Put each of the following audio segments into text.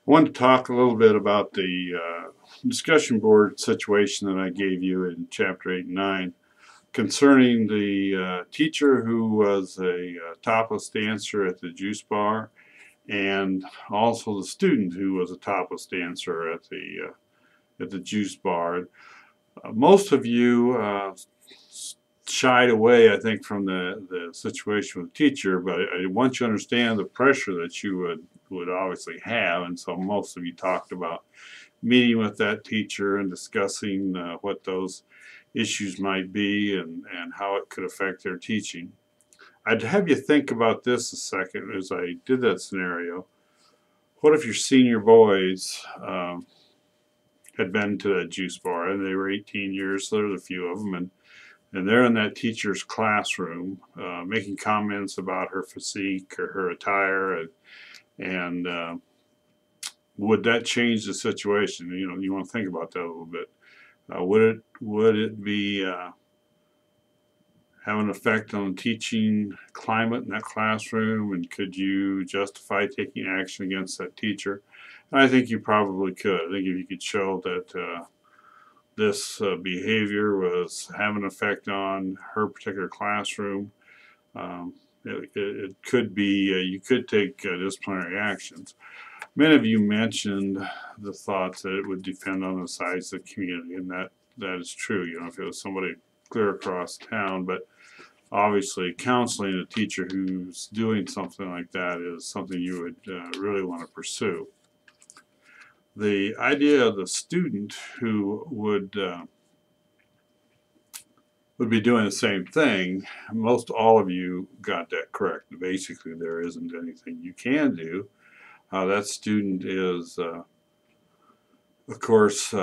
I wanted to talk a little bit about the discussion board situation that I gave you in Chapter 8 and 9 concerning the teacher who was a topless dancer at the juice bar, and also the student who was a topless dancer at the juice bar. Most of you shied away, I think, from the situation with the teacher, but I want you to understand the pressure that you would obviously have, and so most of you talked about meeting with that teacher and discussing what those issues might be and how it could affect their teaching. I'd have you think about this a second as I did that scenario. What if your senior boys had been to that juice bar, and they were 18 years, so there's a few of them, and they're in that teacher's classroom making comments about her physique or her attire, and would that change the situation? You want to think about that a little bit. Would it be have an effect on the teaching climate in that classroom, and could you justify taking action against that teacher? And I think you probably could. I think if you could show that this behavior was having an effect on her particular classroom, it could be, you could take disciplinary actions. Many of you mentioned the thought that it would depend on the size of the community, and that is true. If it was somebody clear across town, but obviously counseling a teacher who's doing something like that is something you would really want to pursue. The idea of the student who would be doing the same thing, most all of you got that correct. Basically, there isn't anything you can do. That student is, of course,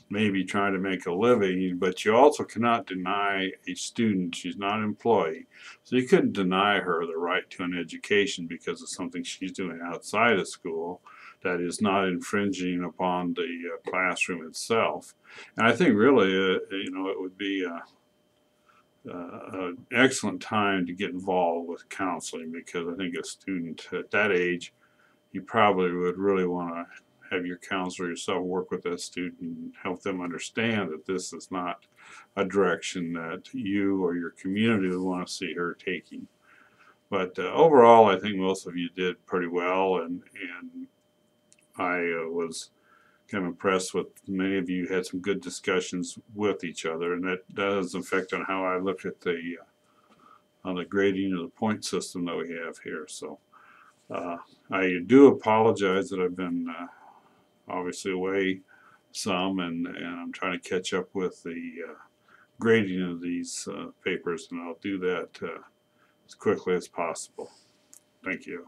maybe trying to make a living, but you also cannot deny a student. She's not an employee, so you couldn't deny her the right to an education because of something she's doing outside of school that is not infringing upon the classroom itself. And I think really, it would be an excellent time to get involved with counseling, because I think a student at that age, you probably would really want to have your counselor yourself work with that student and help them understand that this is not a direction that you or your community would want to see her taking. But overall, I think most of you did pretty well, and I was kind of impressed with many of you had some good discussions with each other, and that has an effect on how I look at the grading of the point system that we have here. So I do apologize that I've been obviously away some, and I'm trying to catch up with the grading of these papers, and I'll do that as quickly as possible. Thank you.